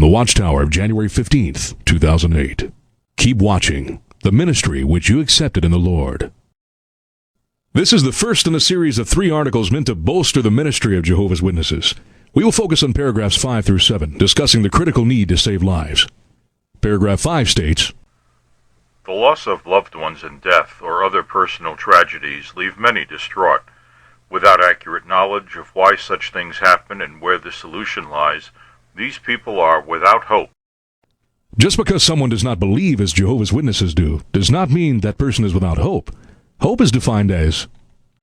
the Watchtower of January 15th, 2008. Keep watching the ministry which you accepted in the Lord. This is the first in a series of 3 articles meant to bolster the ministry of Jehovah's Witnesses. We will focus on paragraphs 5 through 7, discussing the critical need to save lives. Paragraph 5 states, "The loss of loved ones in death or other personal tragedies leave many distraught. Without accurate knowledge of why such things happen and where the solution lies, these people are without hope." Just because someone does not believe as Jehovah's Witnesses do, does not mean that person is without hope. Hope is defined as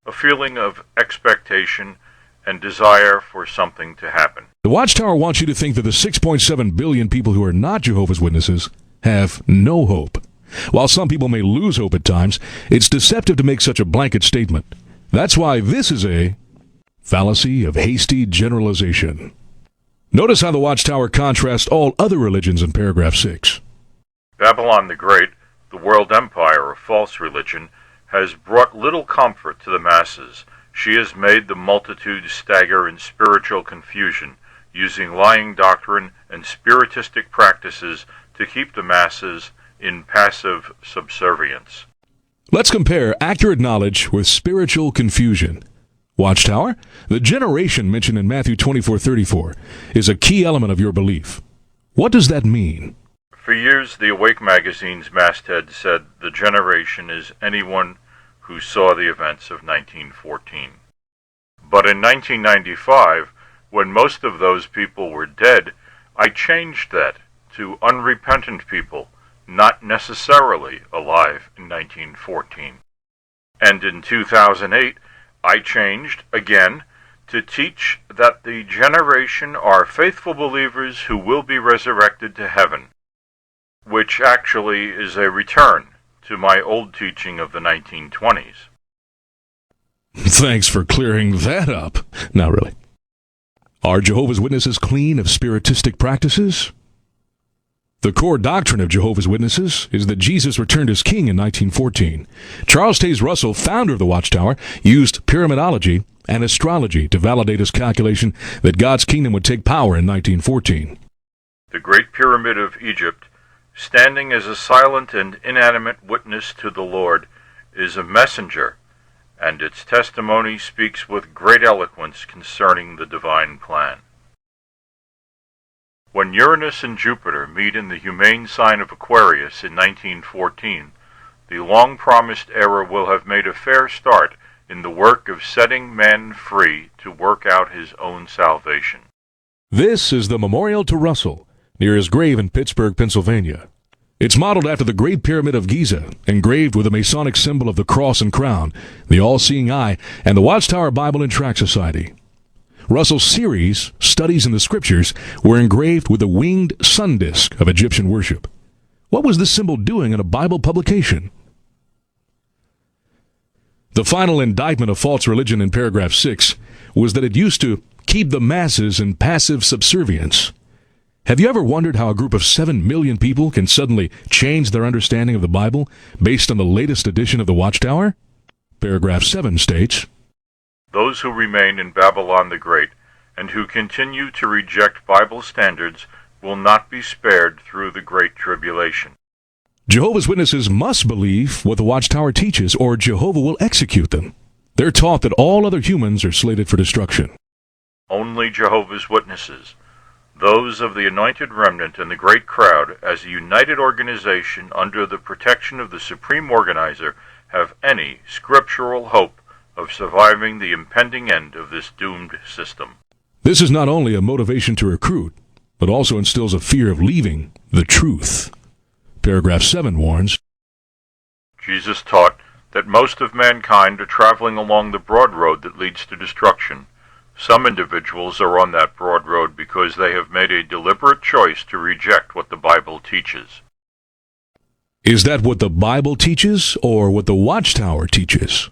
a feeling of expectation and desire for something to happen. The Watchtower wants you to think that the 6.7 billion people who are not Jehovah's Witnesses have no hope. While some people may lose hope at times, it's deceptive to make such a blanket statement. That's why this is a fallacy of hasty generalization. Notice how the Watchtower contrasts all other religions in paragraph 6. Babylon the Great, the world empire of false religion, has brought little comfort to the masses. She has made the multitude stagger in spiritual confusion, using lying doctrine and spiritistic practices to keep the masses in passive subservience. Let's compare accurate knowledge with spiritual confusion. Watchtower, the generation mentioned in Matthew 24:34 is a key element of your belief. What does that mean? For years, the Awake magazine's masthead said the generation is anyone who saw the events of 1914. But in 1995, when most of those people were dead, I changed that to unrepentant people, not necessarily alive in 1914. And in 2008, I changed, again, to teach that the generation are faithful believers who will be resurrected to heaven, which actually is a return to my old teaching of the 1920s. Thanks for clearing that up. Not really. Are Jehovah's Witnesses clean of spiritistic practices? The core doctrine of Jehovah's Witnesses is that Jesus returned as king in 1914. Charles Taze Russell, founder of the Watchtower, used pyramidology and astrology to validate his calculation that God's kingdom would take power in 1914. The Great Pyramid of Egypt, standing as a silent and inanimate witness to the Lord, is a messenger, and its testimony speaks with great eloquence concerning the divine plan. When Uranus and Jupiter meet in the humane sign of Aquarius in 1914, the long-promised era will have made a fair start in the work of setting man free to work out his own salvation. This is the memorial to Russell, near his grave in Pittsburgh, Pennsylvania. It's modeled after the Great Pyramid of Giza, engraved with the Masonic symbol of the cross and crown, the all-seeing eye, and the Watchtower Bible and Tract Society. Russell's series, Studies in the Scriptures, were engraved with the winged sun disk of Egyptian worship. What was this symbol doing in a Bible publication? The final indictment of false religion in paragraph 6 was that it used to keep the masses in passive subservience. Have you ever wondered how a group of 7 million people can suddenly change their understanding of the Bible based on the latest edition of the Watchtower? Paragraph 7 states, "Those who remain in Babylon the Great and who continue to reject Bible standards will not be spared through the Great Tribulation." Jehovah's Witnesses must believe what the Watchtower teaches, or Jehovah will execute them. They're taught that all other humans are slated for destruction. Only Jehovah's Witnesses, those of the anointed remnant and the great crowd, as a united organization under the protection of the Supreme Organizer, have any scriptural hope of surviving the impending end of this doomed system. This is not only a motivation to recruit, but also instills a fear of leaving the truth. Paragraph 7 warns, Jesus taught that most of mankind are traveling along the broad road that leads to destruction. Some individuals are on that broad road because they have made a deliberate choice to reject what the Bible teaches. Is that what the Bible teaches, or what the Watchtower teaches?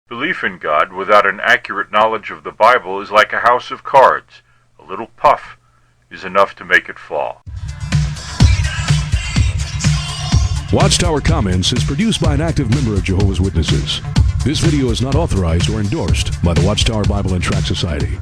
Belief in God without an accurate knowledge of the Bible is like a house of cards. A little puff is enough to make it fall. Watchtower Comments is produced by an active member of Jehovah's Witnesses. This video is not authorized or endorsed by the Watchtower Bible and Tract Society.